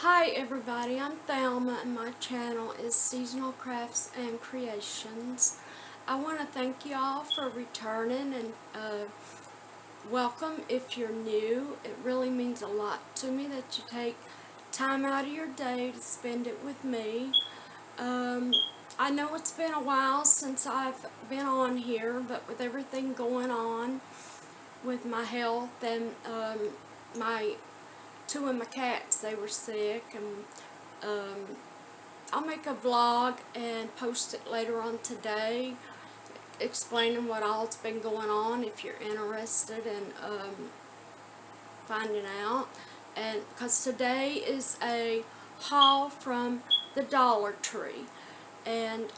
Hi everybody, I'm Thelma and my channel is Seasonal Crafts and Creations. I want to thank you all for returning and welcome if you're new. It really means a lot to me that you take time out of your day to spend it with me. I know it's been a while since I've been on here, but with everything going on with my health and my two of my cats, they were sick, and I'll make a vlog and post it later on today explaining what all's been going on if you're interested in finding out. And because today is a haul from the Dollar Tree, and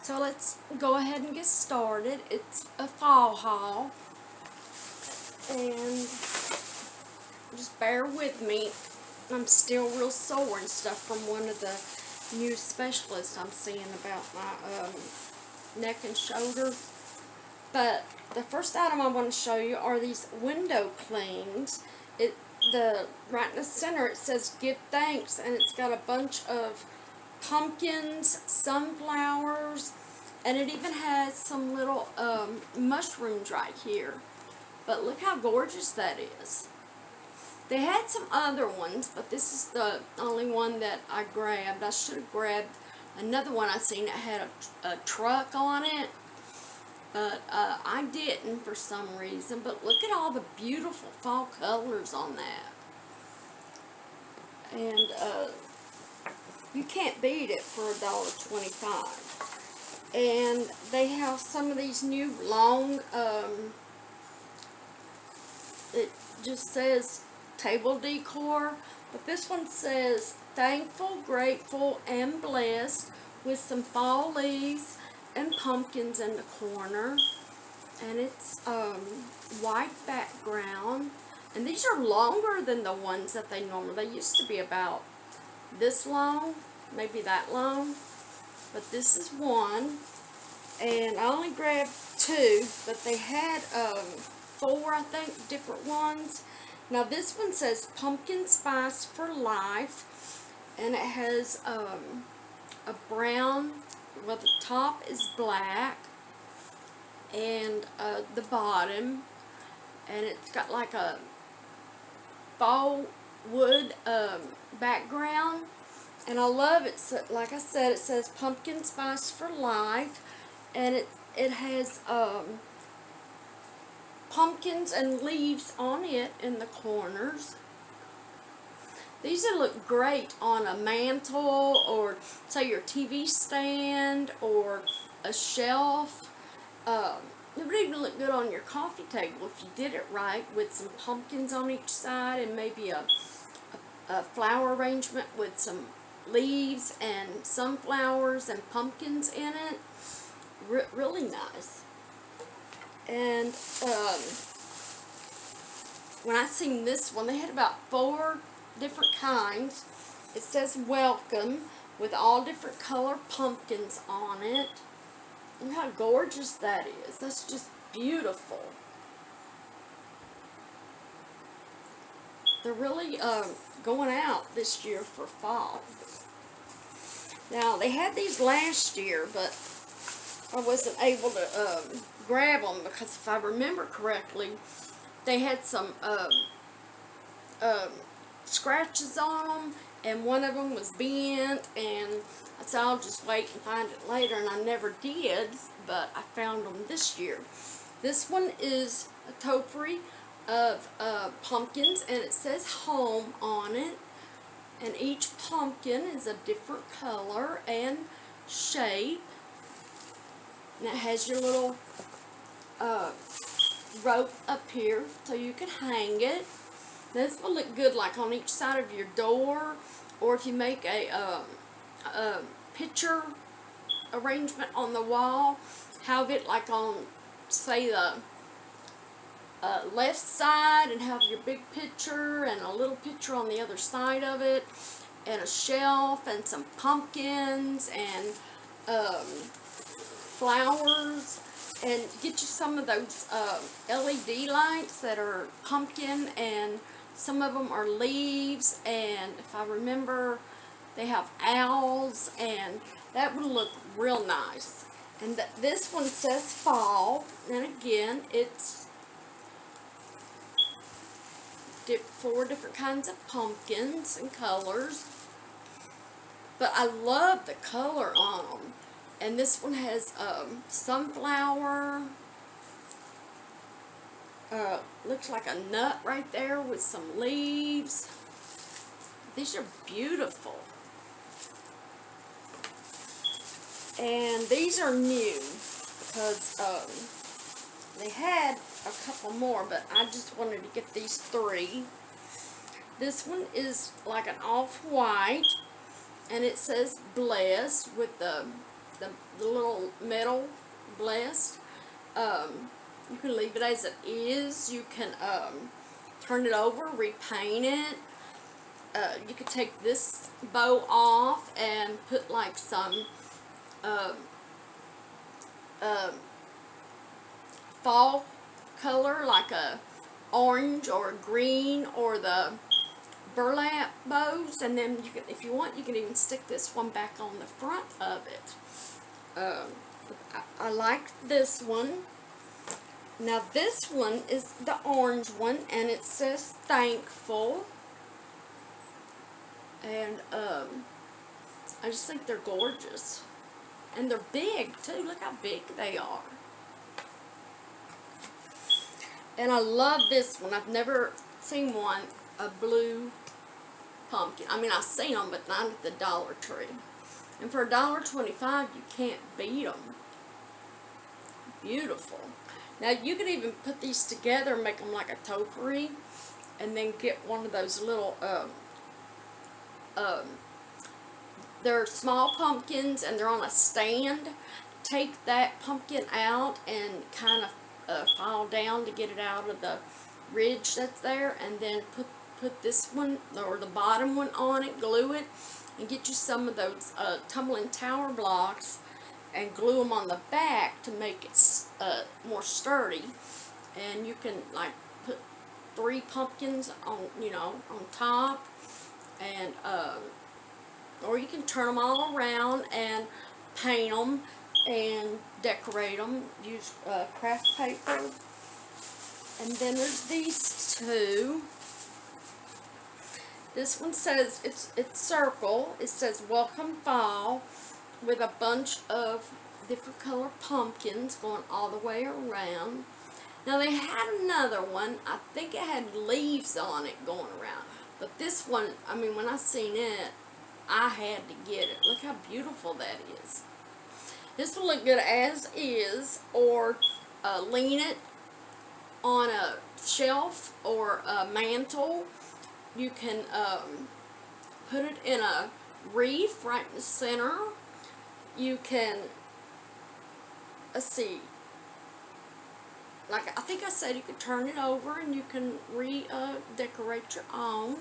so let's go ahead and get started. It's a fall haul, and just bear with me. I'm still real sore and stuff from one of the new specialists I'm seeing about my neck and shoulder. But the first item I want to show you are these window clings. Right in the center it says "Give Thanks," and it's got a bunch of pumpkins, sunflowers, and it even has some little mushrooms right here. But look how gorgeous that is. They had some other ones, but this is the only one that I grabbed. I should have grabbed another one I seen that had a truck on it, but I didn't for some reason. But look at all the beautiful fall colors on that. And you can't beat it for $1.25. And they have some of these new long, it just says table decor, but this one says "Thankful, Grateful, and Blessed," with some fall leaves and pumpkins in the corner, and it's white background, and these are longer than the ones that they normally, they used to be about this long, maybe that long, but this is one, and I only grabbed two, but they had four, I think, different ones. Now this one says "Pumpkin Spice for Life," and it has a brown, well, the top is black, and the bottom, and it's got like a fall wood background, and I love it. So, like I said, it says "Pumpkin Spice for Life," and it has pumpkins and leaves on it in the corners. These would look great on a mantle, or say your TV stand, or a shelf. It would even look good on your coffee table if you did it right, with some pumpkins on each side and maybe a flower arrangement with some leaves and sunflowers and pumpkins in it. Really nice. And when I seen this one, they had about 4 different kinds. It says "Welcome," with all different color pumpkins on it. Look how gorgeous that is. That's just beautiful. They're really going out this year for fall. Now, they had these last year, but I wasn't able to grab them because if I remember correctly, they had some scratches on them, and one of them was bent, and I said I'll just wait and find it later, and I never did, but I found them this year. This one is a topiary of pumpkins, and it says "Home" on it, and each pumpkin is a different color and shape, and it has your little rope up here so you can hang it. This will look good like on each side of your door, or if you make a picture arrangement on the wall, have it like on, say, the left side, and have your big picture and a little picture on the other side of it, and a shelf and some pumpkins and flowers, and get you some of those LED lights that are pumpkin and some of them are leaves, and if I remember, they have owls, and that would look real nice. And this one says fall, and again, it's 4 different kinds of pumpkins and colors. But I love the color on them. And this one has sunflower. Looks like a nut right there with some leaves. These are beautiful. And these are new because they had a couple more, but I just wanted to get these 3. This one is like an off-white, and it says blessed with the little metal blessed. You can leave it as it is. You can turn it over, repaint it. You could take this bow off and put like some fall color, like a orange or a green, or the burlap bows, and then you can, if you want, you can even stick this one back on the front of it. I like this one. Now this one is the orange one, and it says thankful. And I just think they're gorgeous. And they're big too. Look how big they are. And I love this one. I've never seen one, a blue pumpkin. I mean, I've seen them, but not at the Dollar Tree. And for $1.25, you can't beat them. Beautiful. Now, you could even put these together and make them like a topiary, and then get one of those little, they're small pumpkins, and they're on a stand. Take that pumpkin out and kind of file down to get it out of the ridge that's there, and then put this one, or the bottom one on it, glue it, and get you some of those tumbling tower blocks, and glue them on the back to make it more sturdy. And you can like put 3 pumpkins on, on top, and or you can turn them all around and paint them and decorate them. Use craft paper. And then there's these 2. This one says it's circle. It says welcome fall, with a bunch of different color pumpkins going all the way around. Now they had another one. I think it had leaves on it going around. But this one, I mean, when I seen it, I had to get it. Look how beautiful that is. This will look good as is, or lean it on a shelf or a mantle. You can put it in a wreath right in the center. You can, let's see, like I think I said, you could turn it over and you can decorate your own.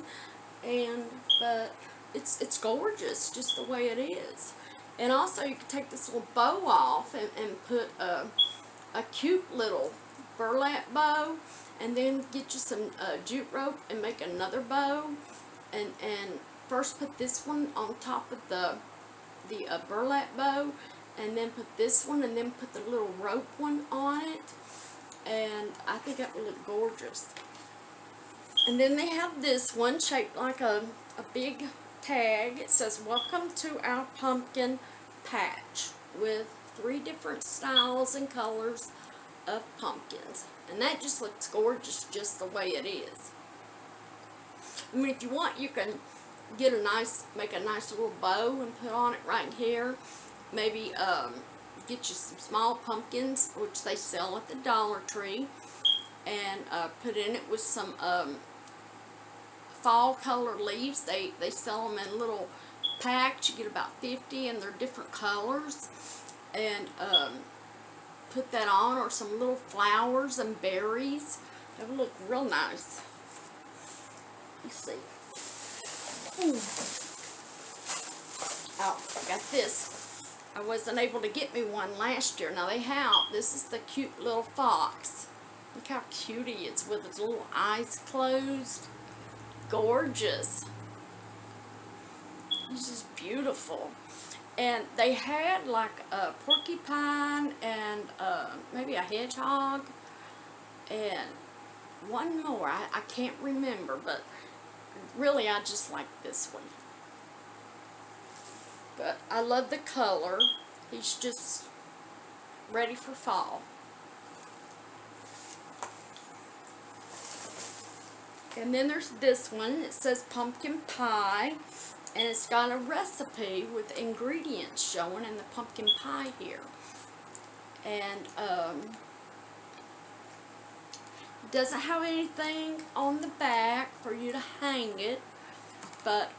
But it's gorgeous just the way it is. And also you can take this little bow off and put a cute little burlap bow, and then get you some jute rope and make another bow, and first put this one on top of the burlap bow, and then put this one, and then put the little rope one on it, and I think that would look gorgeous. And then they have this one shaped like a big tag. It says welcome to our pumpkin patch, with 3 different styles and colors of pumpkins, and that just looks gorgeous just the way it is. I mean, if you want, you can get make a nice little bow and put on it right here. Maybe get you some small pumpkins, which they sell at the Dollar Tree, and put in it with some fall color leaves. They sell them in little packs. You get about 50, and they're different colors, and put that on, or some little flowers and berries. That would look real nice. Let's see. Oh, I got this. I wasn't able to get me one last year. Now they have, this is the cute little fox. Look how cute he is with his little eyes closed. gorgeous. It's just beautiful. And they had like a porcupine and maybe a hedgehog and one more. I can't remember, but really I just like this one. But I love the color. He's just ready for fall. And then there's this one. It says pumpkin pie. And it's got a recipe with ingredients showing in the pumpkin pie here. And it doesn't have anything on the back for you to hang it. But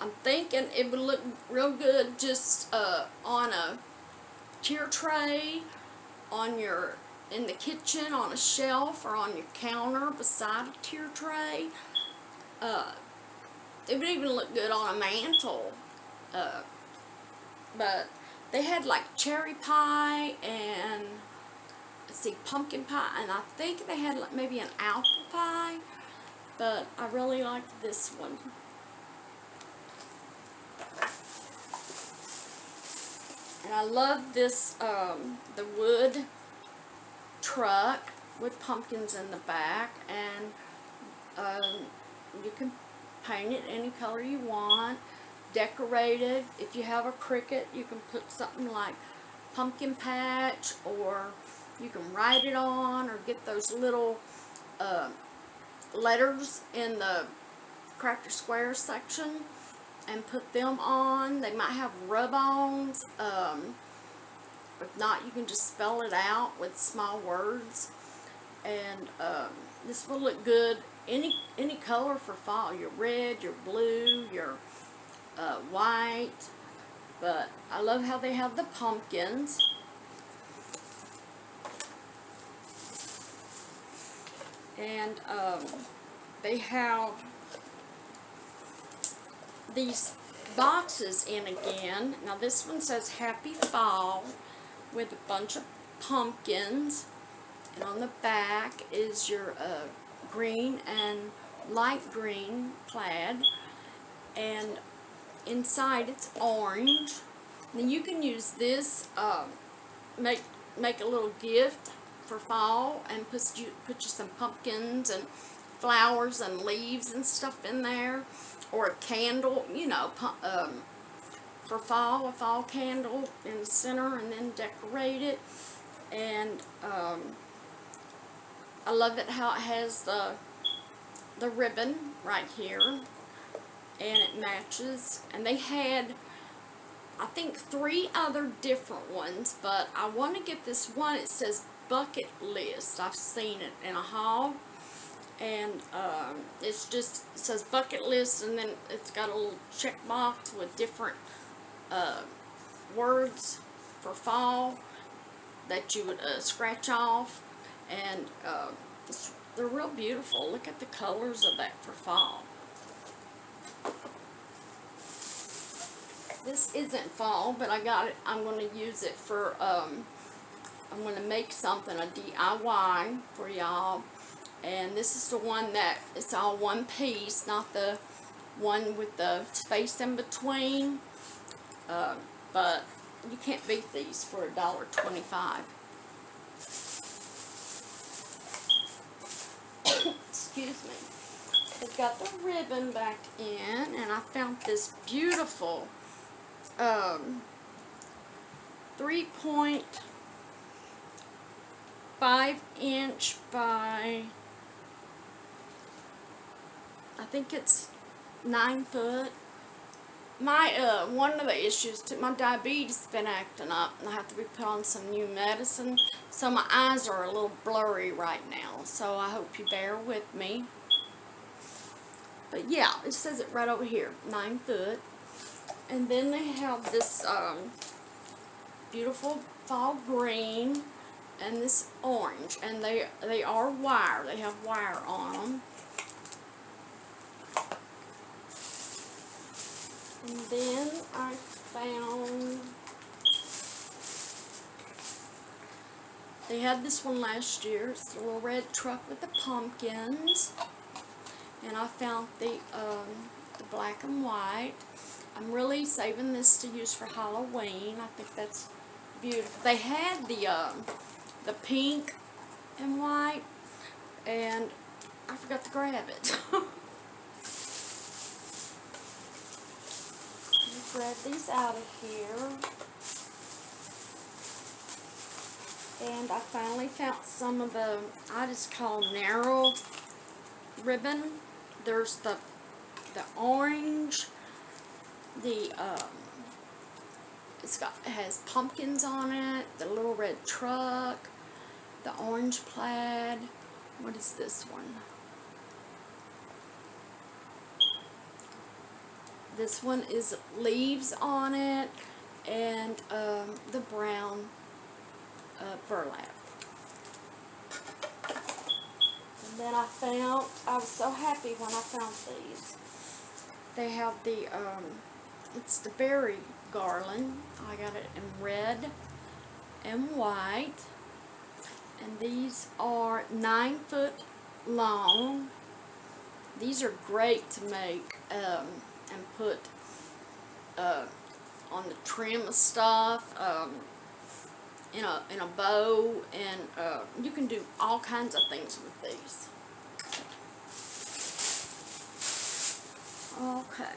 I'm thinking it would look real good just on a tier tray, in the kitchen, on a shelf, or on your counter beside a tier tray. It would even look good on a mantle. But they had like cherry pie and, let's see, pumpkin pie, and I think they had like maybe an apple pie, but I really liked this one. And I love this, the wood truck with pumpkins in the back, and you can paint it any color you want, decorate it. If you have a Cricut, you can put something like pumpkin patch, or you can write it on, or get those little letters in the Crafter Square section and put them on. They might have rub-ons. If not, you can just spell it out with small words. And this will look good any color for fall. Your red, your blue, your white. But I love how they have the pumpkins. And they have these boxes in again. Now this one says Happy Fall with a bunch of pumpkins. And on the back is your green and light green plaid. And inside it's orange. Then you can use this, make a little gift for fall, and put you some pumpkins and flowers and leaves and stuff in there, or a candle, you know, for fall, a fall candle in the center, and then decorate it. And I love it how it has the ribbon right here, and it matches. And they had, I think, 3 other different ones, but I want to get this one. It says Bucket List. I've seen it in a haul, and it says Bucket List, and then it's got a little check box with different words for fall that you would scratch off, and they're real beautiful. Look at the colors of that for fall. This isn't fall, but I got it. I'm going to use it for, I'm going to make something, a DIY for y'all. And this is the one that it's all one piece, not the one with the space in between. But you can't beat these for $1.25. Excuse me. It's got the ribbon back in, and I found this beautiful 3.5 inch by, I think it's 9 foot. My one of the issues to my diabetes has been acting up, and I have to be put on some new medicine, so my eyes are a little blurry right now, so I hope you bear with me. But yeah, it says it right over here, 9 foot. And then they have this beautiful fall green and this orange, and they are wire. They have wire on them. And then I found They had this one last year. It's the little red truck with the pumpkins. And I found the black and white. I'm really saving this to use for Halloween. I think that's beautiful. They had the pink and white, and I forgot to grab it. Let me grab these out of here. And I finally found some of the, I just call narrow ribbon. There's the orange, it has pumpkins on it, the little red truck, the orange plaid. What is this one? This one is leaves on it, and the brown burlap. And then I was so happy when I found these. They have the, it's the berry garland. I got it in red and white. And these are 9 foot long. These are great to make and put on the trim of stuff, in a bow, and you can do all kinds of things with these. Okay,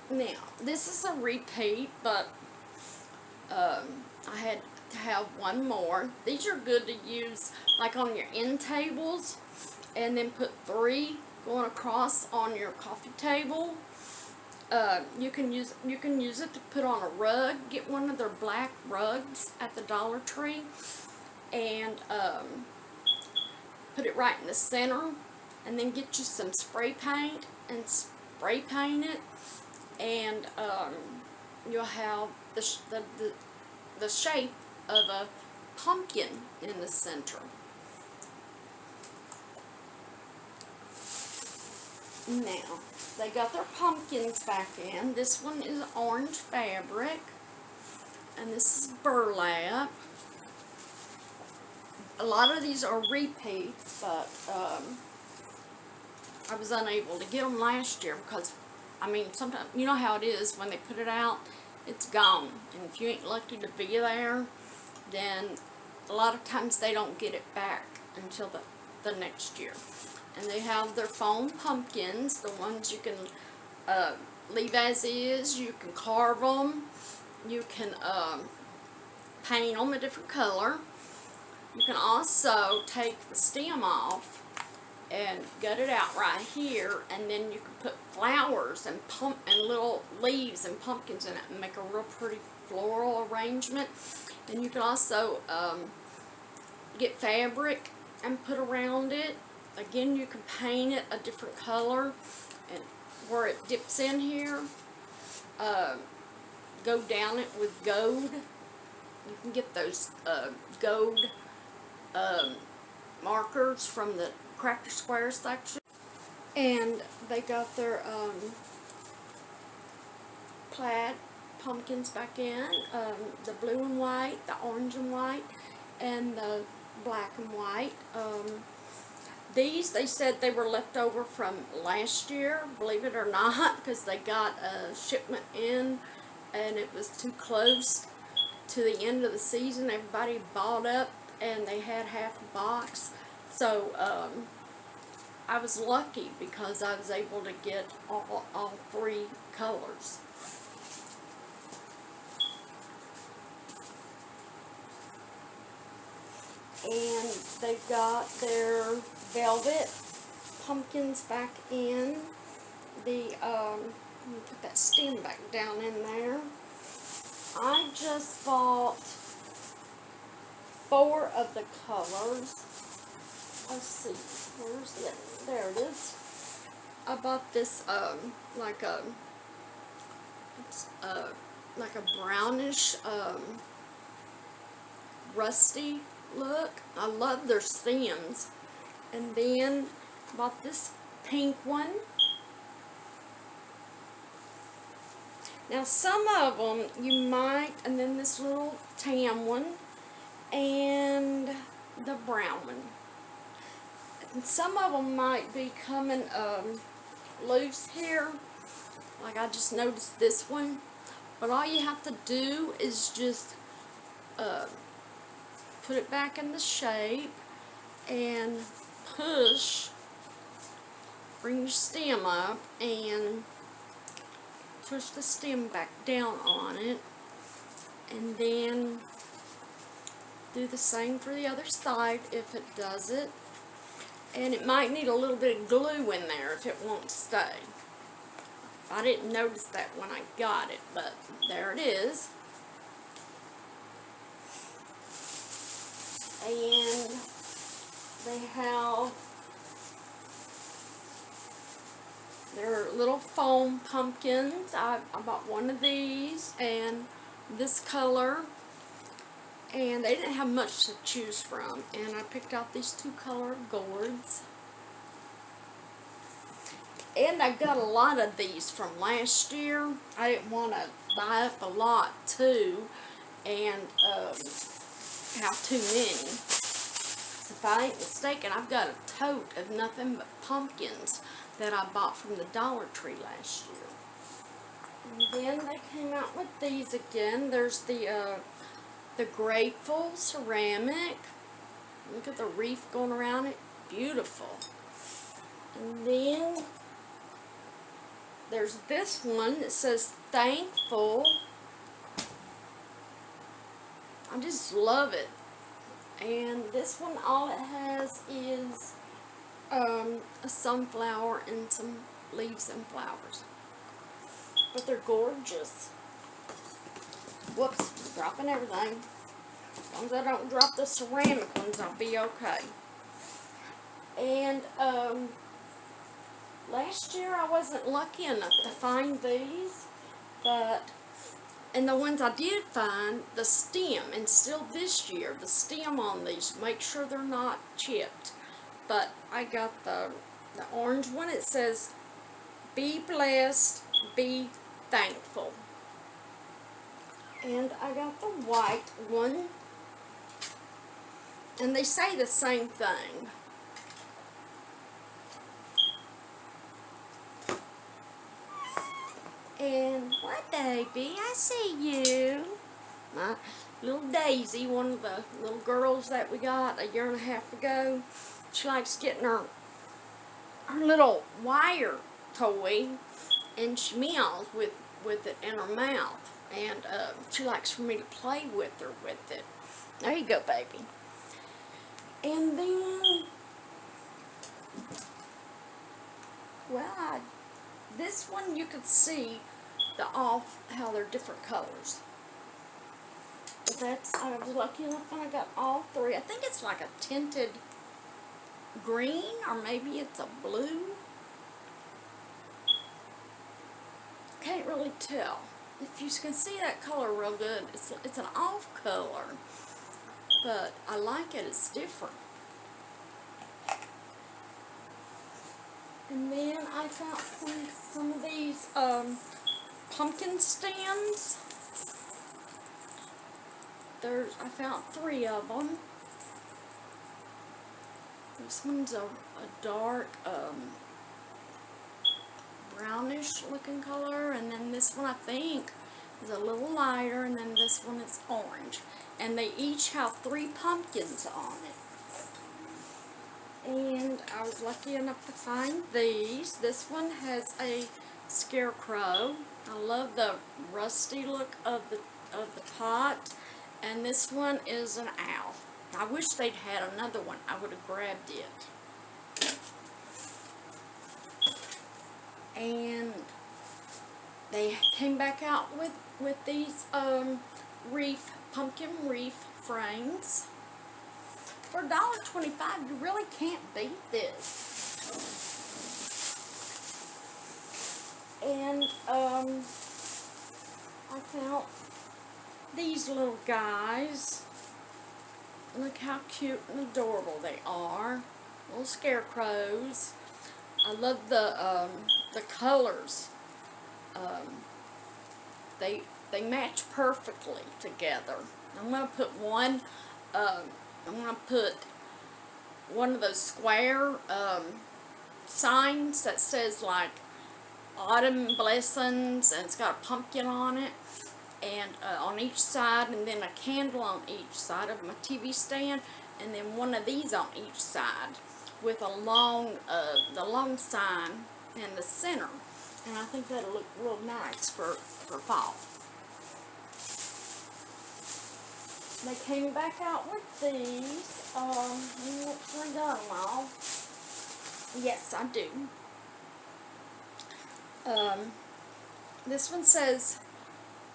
now this is a repeat, but I had to have one more. These are good to use like on your end tables, and then put 3 going across on your coffee table. You can use it to put on a rug. Get one of their black rugs at the Dollar Tree, and put it right in the center, and then get you some spray paint and spray paint it, and you'll have the shape of a pumpkin in the center. Now, they got their pumpkins back in. This one is orange fabric, and this is burlap. A lot of these are repeats, but I was unable to get them last year because, I mean, sometimes, you know how it is, when they put it out, it's gone. And if you ain't lucky to be there, then a lot of times they don't get it back until the next year. And they have their foam pumpkins, the ones you can leave as is. You can carve them. You can paint them a different color. You can also take the stem off and gut it out right here, and then you can put flowers and little leaves and pumpkins in it and make a real pretty floral arrangement. And you can also get fabric and put around it. Again, you can paint it a different color, and where it dips in here, go down it with gold. You can get those gold markers from the Crafter Square section. And they got their plaid pumpkins back in, the blue and white, the orange and white, and the black and white. These, they said they were left over from last year, believe it or not, because they got a shipment in and it was too close to the end of the season. Everybody bought up and they had half a box. So I was lucky because I was able to get all 3 colors. And they've got their velvet pumpkins back in. Let me put that stem back down in there. I just bought 4 of the colors. Let's see, where's the other one? There it is. I bought this like a brownish rusty look. I love their stems. And then bought this pink one. Now some of them you might, and then this little tan one, and the brown one. And some of them might be coming loose here. Like I just noticed this one. But all you have to do is just put it back in the shape and push, bring your stem up and push the stem back down on it, and then do the same for the other side if it does it. And it might need a little bit of glue in there if it won't stay. I didn't notice that when I got it, but there it is. And they have their little foam pumpkins. I bought one of these and this color. And they didn't have much to choose from. And I picked out these two color gourds. And I got a lot of these from last year. I didn't want to buy up a lot too and have too many. If I ain't mistaken, I've got a tote of nothing but pumpkins that I bought from the Dollar Tree last year. And then they came out with these again. There's the Grateful ceramic. Look at the wreath going around it. Beautiful. And then there's this one that says Thankful. I just love it. And this one, all it has is a sunflower and some leaves and flowers. But they're gorgeous. Whoops, dropping everything. As long as I don't drop the ceramic ones, I'll be okay. And last year I wasn't lucky enough to find these, and the ones I did find, the stem, and still this year, the stem on these, make sure they're not chipped. But I got the orange one. It says, "Be blessed, be thankful." And I got the white one. And they say the same thing. And what, baby? I see you. My little Daisy, one of the little girls that we got a year and a half ago, she likes getting her little wire toy, and she meows with it in her mouth. And she likes for me to play with her with it. There you go, baby. And then, well, this one you could see how they're different colors. But I was lucky enough when I got all three. I think it's like a tinted green, or maybe it's a blue. Can't really tell. If you can see that color real good, it's an off color, but I like it. It's different. And then I got some of these pumpkin stems. I found 3 of them. This one's a dark brownish looking color, and then this one I think is a little lighter, and then this one is orange. And they each have 3 pumpkins on it. And I was lucky enough to find these. This one has a scarecrow. I love the rusty look of the pot. And this one is an owl. I wish they'd had another one. I would have grabbed it. And they came back out with these pumpkin wreath frames. For $1.25, you really can't beat this. And I found these little guys. Look how cute and adorable they are. Little scarecrows. I love the colors. They match perfectly together. I'm gonna put one. I'm gonna put one of those square signs that says like autumn blessings, and it's got a pumpkin on it, and on each side, and then a candle on each side of my TV stand, and then one of these on each side with a long, the long sign in the center. And I think that'll look real nice for fall. They came back out with these. Make sure I got them all. Yes, I do. This one says,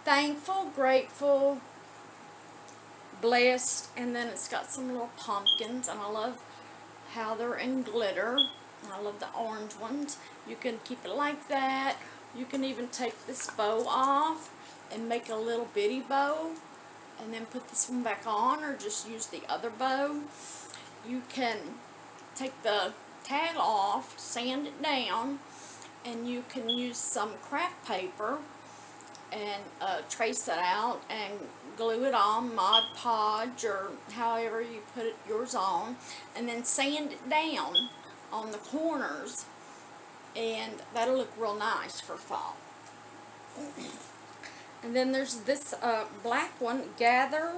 thankful, grateful, blessed, and then it's got some little pumpkins, and I love how they're in glitter. I love the orange ones. You can keep it like that. You can even take this bow off and make a little bitty bow, and then put this one back on, or just use the other bow. You can take the tag off, sand it down, and you can use some craft paper and trace it out and glue it on, Mod Podge, or however you put yours on, and then sand it down on the corners, and that'll look real nice for fall. And then there's this black one, Gather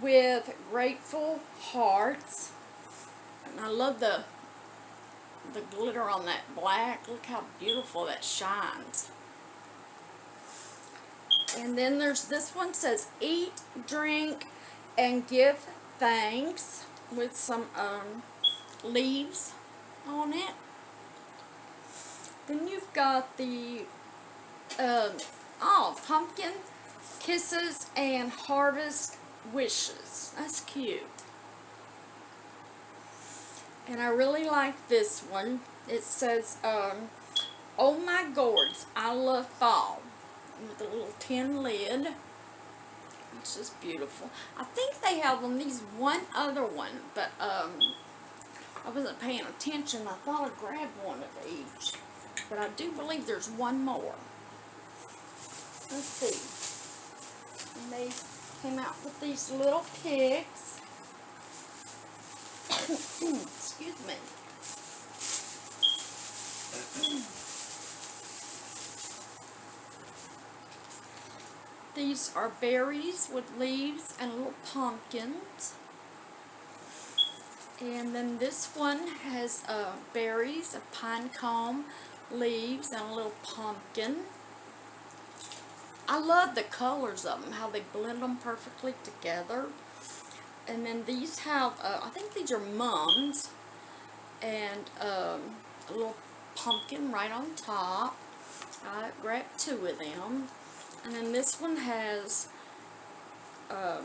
with Grateful Hearts, and I love the glitter on that black. Look how beautiful that shines. And then there's this one, says eat, drink, and give thanks, with some leaves on it. Then you've got the pumpkin kisses and harvest wishes. That's cute. And I really like this one. It says, oh my gourds, I love fall, with a little tin lid. It's just beautiful. I think they have on these one other one, but I wasn't paying attention. I thought I grabbed one of each, but I do believe there's one more. Let's see. And they came out with these little pigs. Excuse me. These are berries with leaves and little pumpkins. And then this one has berries, a pine cone, leaves, and a little pumpkin. I love the colors of them, how they blend them perfectly together. And then these have, I think these are mums, and a little pumpkin right on top. I grabbed two of them. And then this one has a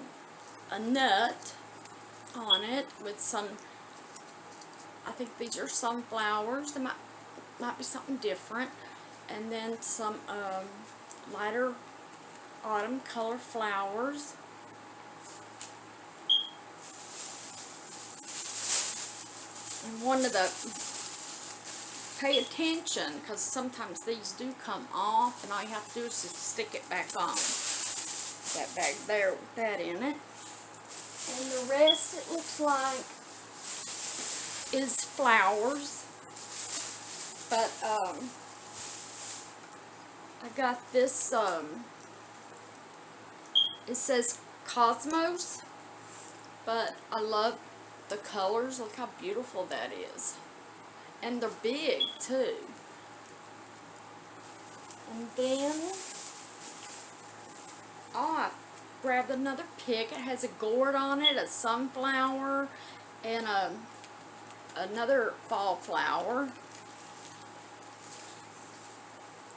nut on it with some, I think these are sunflowers. They might be something different. And then some lighter autumn color flowers. And one of the, pay attention, because sometimes these do come off, and all you have to do is just stick it back on. That bag there with that in it. And the rest, it looks like, is flowers. But I got this, it says Cosmos, but I love the colors. Look how beautiful that is. And they're big too. And then, I grabbed another pick. It has a gourd on it, a sunflower, and another fall flower.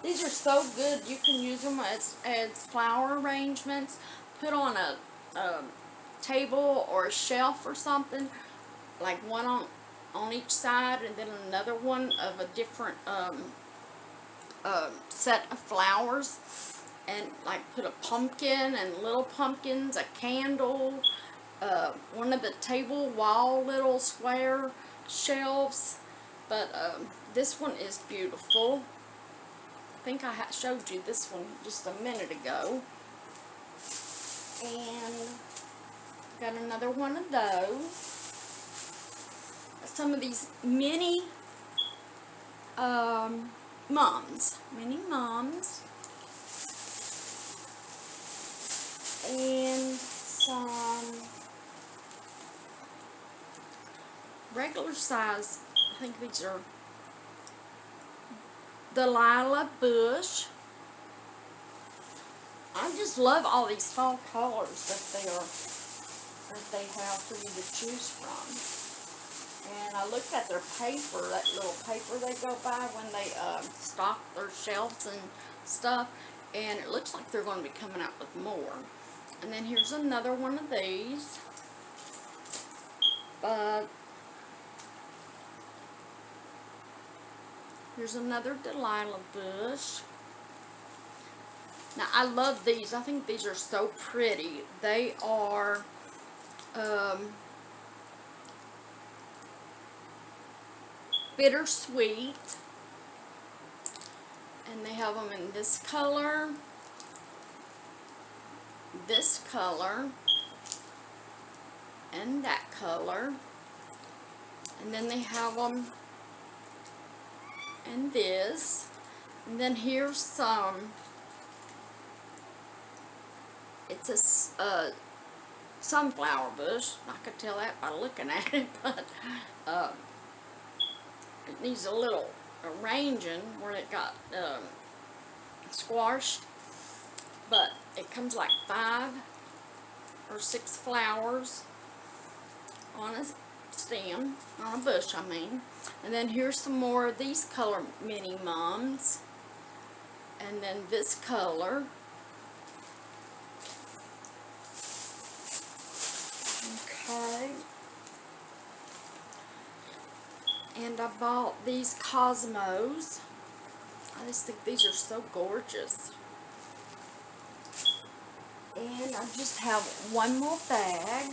These are so good. You can use them as flower arrangements. Put on a table or a shelf or something, like one on each side, and then another one of a different set of flowers, and like put a pumpkin and little pumpkins, a candle, one of the table wall little square shelves. But this one is beautiful. I think I showed you this one just a minute ago. And got another one of those. some of these mini mums. Mini mums. And some regular size, I think these are Delilah Bush. I just love all these fall colors that they have for you to choose from. And I looked at their paper, that little paper they go by when they stock their shelves and stuff, and it looks like they're going to be coming out with more. And then here's another one of these. But here's another Delilah Bush. Now, I love these. I think these are so pretty. They are bittersweet. And they have them in this color, and that color. And then they have them in this. And then here's some. It's a sunflower bush. I could tell that by looking at it, but it needs a little arranging where it got squashed. But it comes like 5 or 6 flowers on a stem, on a bush, I mean. And then here's some more of these color mini mums. And then this color. Okay. And I bought these Cosmos. I just think these are so gorgeous. And I just have one more bag.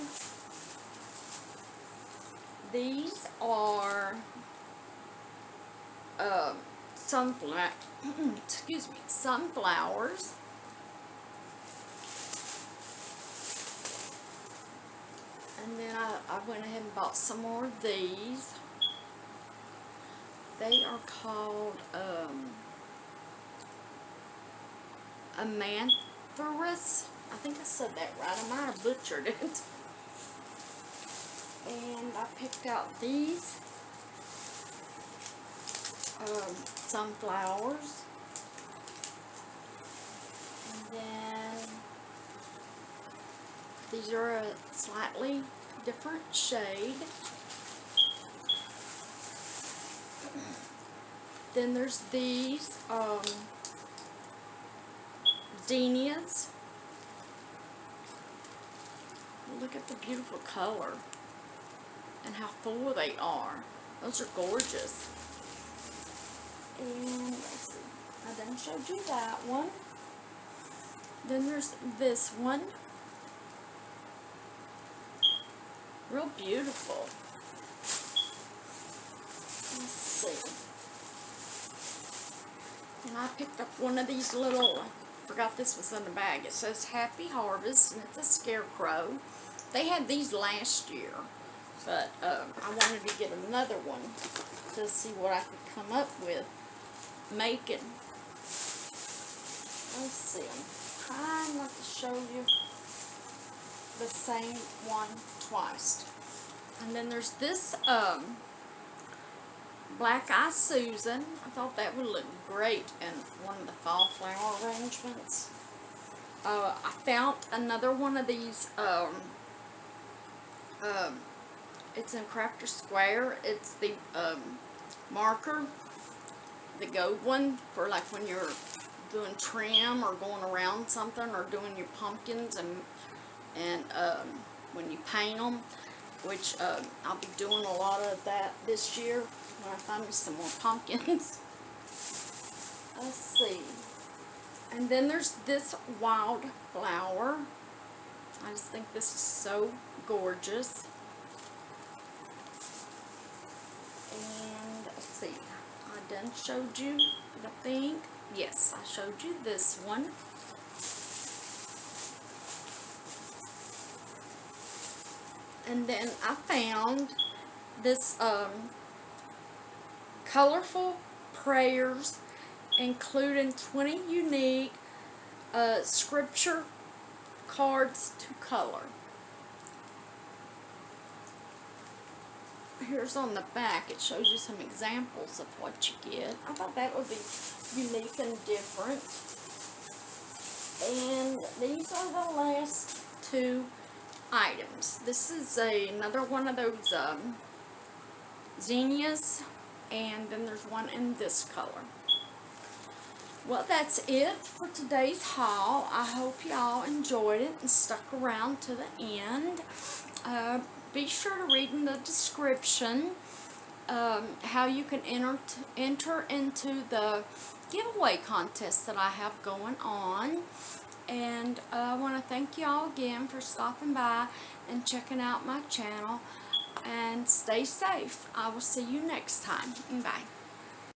These are sunflowers. And then I went ahead and bought some more of these. They are called Amanthurus. I think I said that right. I might have butchered it. And I picked out these sunflowers. And then these are a slightly different shade. Then there's these zinnias. Look at the beautiful color and how full they are. Those are gorgeous. And let's see, I done showed you that one. Then there's this one. Real beautiful. Let's see. And I picked up one of these little, I forgot this was in the bag. It says Happy Harvest, and it's a scarecrow. They had these last year, but I wanted to get another one to see what I could come up with making. Let's see. I'm trying not to show you the same one twice. And then there's this Black Eye Susan. I thought that would look great in one of the fall flower arrangements. I found another one of these. It's in Crafter Square. It's the marker, the gold one, for like when you're doing trim or going around something or doing your pumpkins and when you paint them, which I'll be doing a lot of that this year when I find me some more pumpkins. Let's see. And then there's this wildflower. I just think this is so gorgeous. And let's see. I done showed you, I think. Yes, I showed you this one. And then I found this colorful prayers, including 20 unique scripture cards to color. Here's on the back, it shows you some examples of what you get. I thought that would be unique and different. And these are the last two items. This is another one of those zinnias, and then there's one in this color. Well, that's it for today's haul. I hope y'all enjoyed it and stuck around to the end. Be sure to read in the description how you can enter into the giveaway contest that I have going on. And I want to thank y'all again for stopping by and checking out my channel. And stay safe. I will see you next time. Bye.